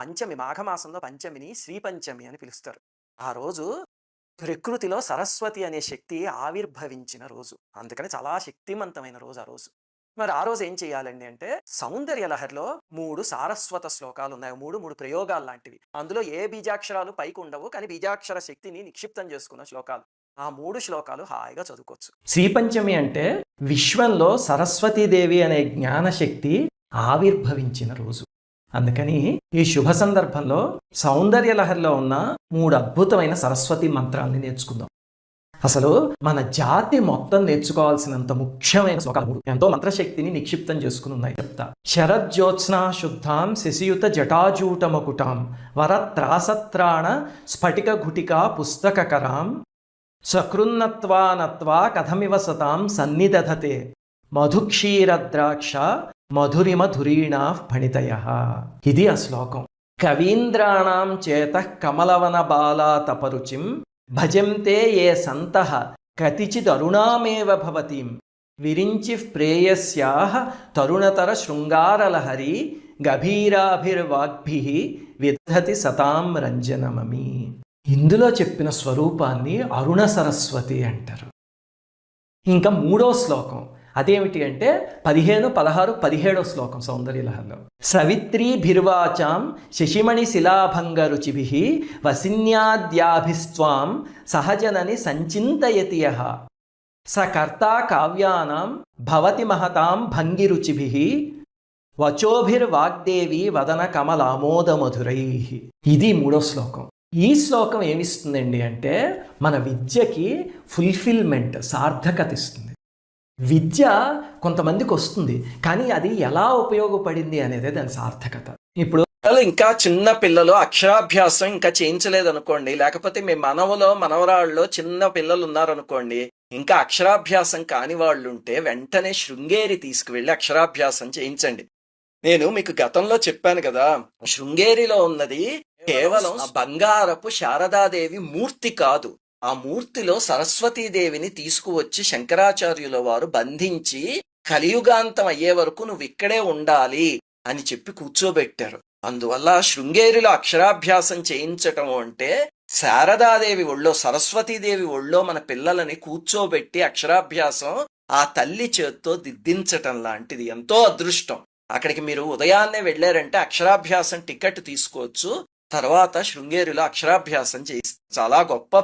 పంచమి మాఘమాసంలో పంచమిని శ్రీ పంచమి అని పిలుస్తారు. ఆ రోజు ప్రకృతిలో సరస్వతి అనే శక్తి ఆవిర్భవించిన రోజు. అందుకని చాలా శక్తిమంతమైన రోజు ఆ రోజు. మరి ఆ రోజు ఏం చేయాలండి అంటే, సౌందర్య లహరిలో 3 సారస్వత శ్లోకాలున్నాయి. 3 ప్రయోగాల్లాంటివి. అందులో ఏ బీజాక్షరాలు పైకుండవు. కానీ బీజాక్షర శక్తిని నిక్షిప్తం చేసుకున్న శ్లోకాలు. ఆ 3 శ్లోకాలు హాయిగా చదువుకోవచ్చు. శ్రీపంచమి అంటే విశ్వంలో సరస్వతీదేవి అనే జ్ఞానశక్తి ఆవిర్భవించిన రోజు. అందుకని ఈ శుభ సందర్భంలో సౌందర్య లహరిలో ఉన్న 3 అద్భుతమైన సరస్వతి మంత్రాల్ని నేర్చుకుందాం. అసలు మన జాతి మొత్తం నేర్చుకోవాల్సినంత ముఖ్యమైన శ్లోకాలు 3. ఎంతో మంత్రశక్తిని నిక్షిప్తం చేసుకుని ఉన్నాయి చెప్తా. శరజ్యోత్స్నా శుద్ధాం శశియుత జటాజూటమకుటాం వరత్రాసత్రాణ స్ఫటిక ఘుటికా పుస్తకకరాం సకృన్నత్వానత్వా కథమివ సతాం సన్నిదధతే మధుక్షీరద్రాక్ష మధురిమ ధురీణా ఫణితయ. ఇది ఆ శ్లోకం. కవీంద్రాణం చేత కమలవన బాలా తపరుచిం భజంతే ఏ సంతః కతిచిదరుణామేవ భవతీం విరించి ప్రేయస్యాః తరుణతర శృంగారలహరి గభీరాభిర్వాగ్భిః విదధతి సతాం రంజనమమి. ఇందులో చెప్పిన స్వరూపాన్ని అరుణ సరస్వతి అంటారు. ఇంకా 3వ శ్లోకం అదేమిటి అంటే 15, 16, 17 శ్లోకం సౌందర్యలహరిలో. సవిత్రీభిర్వాచాం శశిమణి శిలాభంగరుచిభిః వసిన్యాద్యాభిస్త్వాం సహజనని సంచింతయతి యః స కర్తా కావ్యానాం భవతి మహతాం భంగిరుచిభిః వచోభిర్వాగ్దేవి వదన కమలామోదమధురైః. ఇది 3వ శ్లోకం. ఈ శ్లోకం ఏమిస్తుందండి అంటే మన విద్యకి ఫుల్ఫిల్మెంట్, సార్థకత ఇస్తుంది. విద్య కొంతమందికి వస్తుంది, కానీ అది ఎలా ఉపయోగపడింది అనేది దాని సార్థకత. ఇప్పుడు ఇంకా చిన్న పిల్లలు అక్షరాభ్యాసం ఇంకా చేయించలేదు అనుకోండి, లేకపోతే మీ మనవరాళ్ళలో చిన్న పిల్లలు ఉన్నారనుకోండి, ఇంకా అక్షరాభ్యాసం కాని వాళ్ళు ఉంటే వెంటనే శృంగేరి తీసుకువెళ్ళి అక్షరాభ్యాసం చేయించండి. నేను మీకు గతంలో చెప్పాను కదా, శృంగేరిలో ఉన్నది కేవలం బంగారపు శారదాదేవి మూర్తి కాదు. ఆ మూర్తిలో సరస్వతీదేవిని తీసుకువచ్చి శంకరాచార్యుల వారు బంధించి కలియుగాంతం అయ్యే వరకు నువ్వు ఇక్కడే ఉండాలి అని చెప్పి కూర్చోబెట్టారు. అందువల్ల శృంగేరిలో అక్షరాభ్యాసం చేయించటం అంటే శారదాదేవి ఒళ్ళో, సరస్వతీదేవి ఒళ్ళో మన పిల్లలని కూర్చోబెట్టి అక్షరాభ్యాసం ఆ తల్లి చేత్తో దిద్దించటం లాంటిది. ఎంతో అదృష్టం. అక్కడికి మీరు ఉదయాన్నే వెళ్ళారంటే అక్షరాభ్యాసం టికెట్ తీసుకోవచ్చు. తర్వాత శృంగేరిలో అక్షరాభ్యాసం చేయిస్తారు. చాలా గొప్ప